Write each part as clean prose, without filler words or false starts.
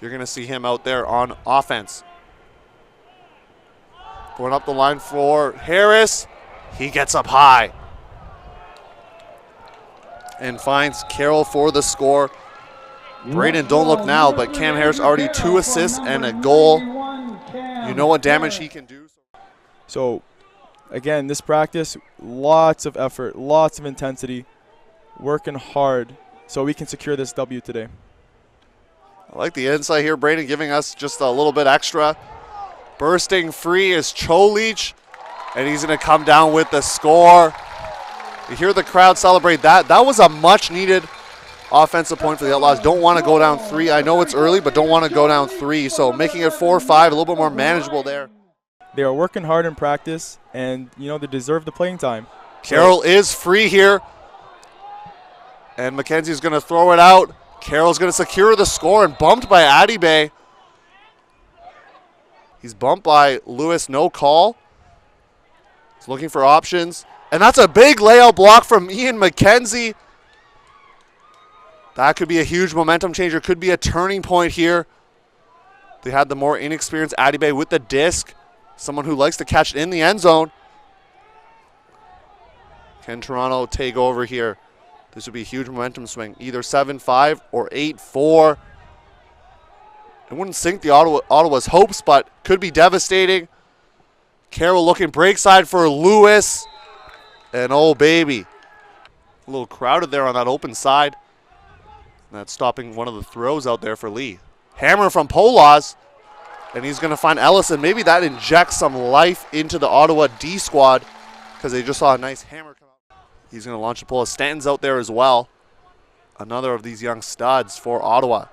you're going to see him out there on offense. Going up the line for Harris. He gets up high and finds Carroll for the score. Braden, don't look now, but Cam Harris already 2 assists and a goal. You know what damage he can do. So, again, this practice, lots of effort, lots of intensity, working hard so we can secure this W today. I like the insight here, Braden, giving us just a little bit extra. Bursting free is Cholich, and he's going to come down with the score. You hear the crowd celebrate that. That was a much-needed offensive point for the Outlaws. Don't want to go down 3. I know it's early, but don't want to go down 3. So making it 4-5, a little bit more manageable there. They are working hard in practice, and, you know, they deserve the playing time. Carroll is free here, and McKenzie's going to throw it out. Carroll's going to secure the score and bumped by Adibay. He's bumped by Lewis, no call. He's looking for options. And that's a big layout block from Ian McKenzie. That could be a huge momentum changer, could be a turning point here. They had the more inexperienced Adibay with the disc. Someone who likes to catch it in the end zone. Can Toronto take over here? This would be a huge momentum swing, either 7-5 or 8-4. It wouldn't sink the Ottawa's hopes, but could be devastating. Carroll looking break side for Lewis. And oh, baby. A little crowded there on that open side. And that's stopping one of the throws out there for Lee. Hammer from Polas. And he's going to find Ellison. Maybe that injects some life into the Ottawa D squad because they just saw a nice hammer come out. He's going to launch a pull. Stanton's out there as well. Another of these young studs for Ottawa.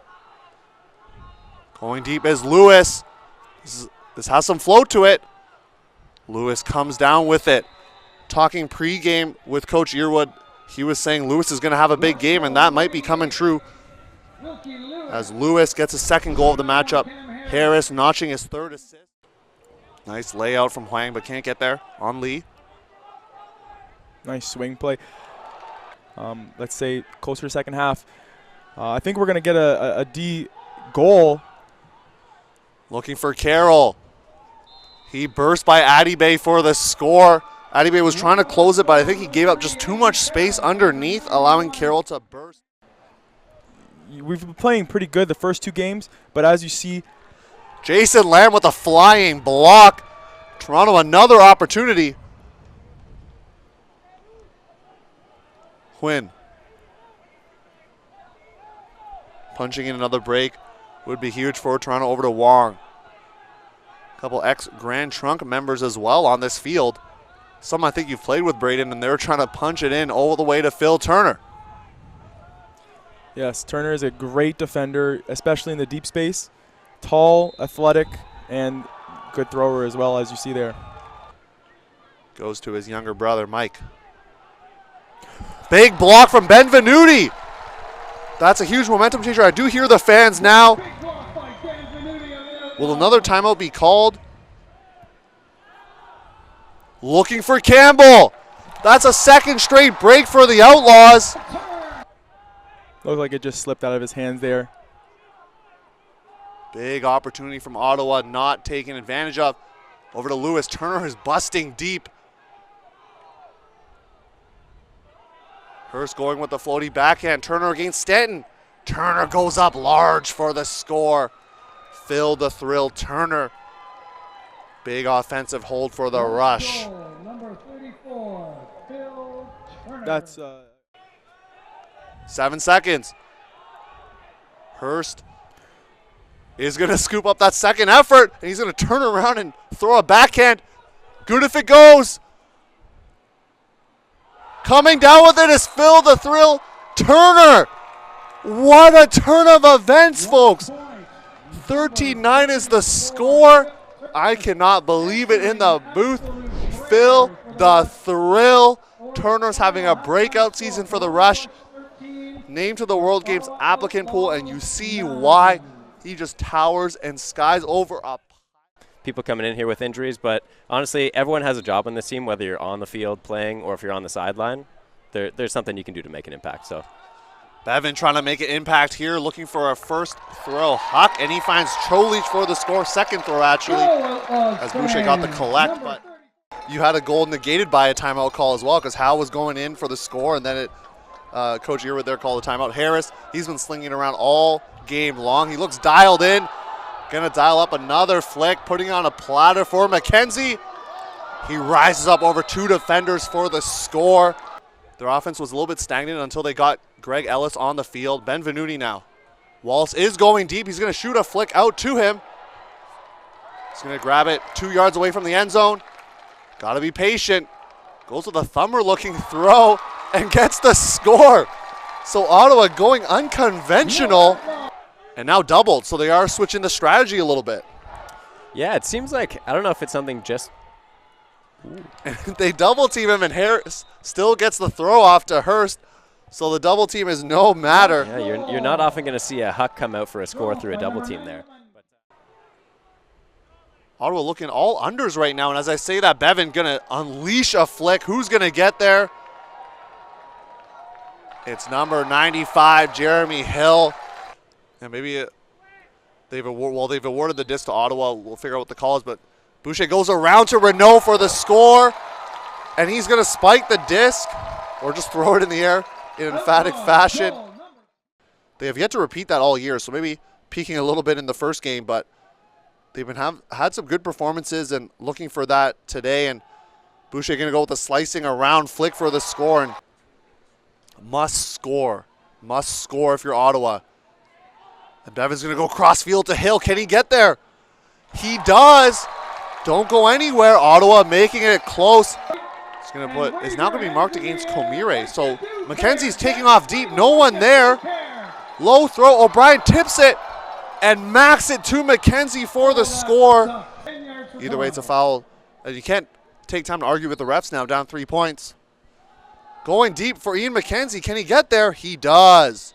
Going deep is Lewis. This has some flow to it. Lewis comes down with it. Talking pregame with Coach Earwood, he was saying Lewis is going to have a big game, and that might be coming true as Lewis gets a second goal of the matchup. Harris notching his 3rd assist. Nice layout from Huang, but can't get there on Lee. Nice swing play. Let's say closer to second half. I think we're going to get a D goal. Looking for Carroll. He burst by Adibay for the score. Adibay was trying to close it, but I think he gave up just too much space underneath, allowing Carroll to burst. We've been playing pretty good the first 2 games, but as you see, Jason Lamb with a flying block. Toronto another opportunity. Quinn. Punching in another break would be huge for Toronto. Over to Wong. A couple ex-Grand Trunk members as well on this field. Some I think you've played with, Braden, and they're trying to punch it in all the way to Phil Turner. Yes, Turner is a great defender, especially in the deep space. Tall, athletic, and good thrower as well, as you see there. Goes to his younger brother, Mike. Big block from Benvenuti. That's a huge momentum changer. I do hear the fans now. Will another timeout be called? Looking for Campbell. That's a second straight break for the Outlaws. Looked like it just slipped out of his hands there. Big opportunity from Ottawa, not taken advantage of. Over to Lewis. Turner is busting deep. Hurst going with the floaty backhand. Turner against Stanton. Turner goes up large for the score. Phil the Thrill Turner. Big offensive hold for the rush. Number 34, Phil Turner. That's 7 seconds. Hurst is going to scoop up that second effort, and he's going to turn around and throw a backhand. Good if it goes. Coming down with it is Phil the Thrill Turner. What a turn of events, folks. 13-9 is the score. I cannot believe it in the booth. Phil the Thrill Turner's having a breakout season for the Rush. Named to the World Games applicant pool, and you see why. He just towers and skies over up. People coming in here with injuries, but honestly, everyone has a job on this team, whether you're on the field playing or if you're on the sideline. There's something you can do to make an impact. So Bevan trying to make an impact here, looking for a first throw huck, and he finds Cholich for the score. Second throw, actually, as Boucher got the collect. But you had a goal negated by a timeout call as well, because Howe was going in for the score, and then Coach Earwood there called the timeout. Harris, he's been slinging around all game long. He looks dialed in. Going to dial up another flick, putting on a platter for McKenzie. He rises up over two defenders for the score. Their offense was a little bit stagnant until they got Greg Ellis on the field. Ben Venuti now. Wallace is going deep. He's going to shoot a flick out to him. He's going to grab it 2 yards away from the end zone. Got to be patient. Goes with a thumber-looking throw and gets the score. So Ottawa going unconventional and now doubled. So they are switching the strategy a little bit. Yeah, it seems like, I don't know if it's something just. And they double team him, and Harris still gets the throw off to Hurst. So the double team is no matter. Yeah, you're not often going to see a huck come out for a score through a double team there. Ottawa looking all unders right now, and as I say that, Bevan going to unleash a flick. Who's going to get there? It's number 95, Jeremy Hill. And maybe they've awarded the disc to Ottawa. We'll figure out what the call is, but Boucher goes around to Renault for the score, and he's going to spike the disc or just throw it in the air in emphatic fashion. They have yet to repeat that all year, so maybe peaking a little bit in the first game, but they've been had some good performances and looking for that today. And Boucher going to go with a slicing around flick for the score, and must score if you're Ottawa. And Bevan's going to go cross field to Hill. Can he get there? He does. Don't go anywhere. Ottawa making it close. It's now going to be marked against Comire. So McKenzie's taking off deep. No one there. Low throw. O'Brien tips it and macks it to McKenzie for the score. Either way, it's a foul. And you can't take time to argue with the refs now. Down 3 points. Going deep for Ian McKenzie. Can he get there? He does.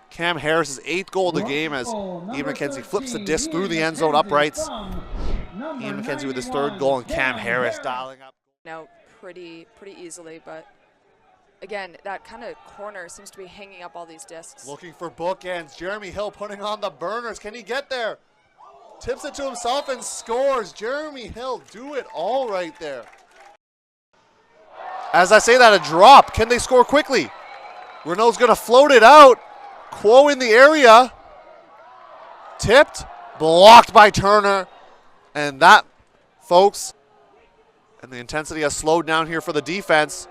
Cam Harris's 8th goal of the game as Ian McKenzie flips the disc through the end zone uprights. Ian McKenzie with his 3rd goal, and Cam Harris dialing up. Now pretty easily, but again, that kind of corner seems to be hanging up all these discs. Looking for bookends. Jeremy Hill putting on the burners. Can he get there? Tips it to himself and scores. Jeremy Hill do it all right there. As I say that, a drop. Can they score quickly? Renault's going to float it out. Quo in the area. Tipped. Blocked by Turner. And that, folks, and the intensity has slowed down here for the defense.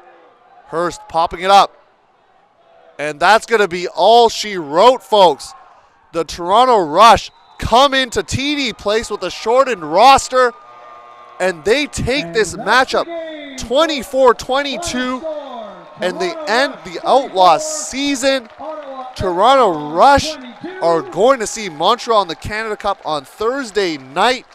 Hurst popping it up. And that's going to be all she wrote, folks. The Toronto Rush come into TD Place with a shortened roster, and they take this matchup 24-22, and they end the Outlaws season. Toronto Rush are going to see Montreal in the Canada Cup on Thursday night.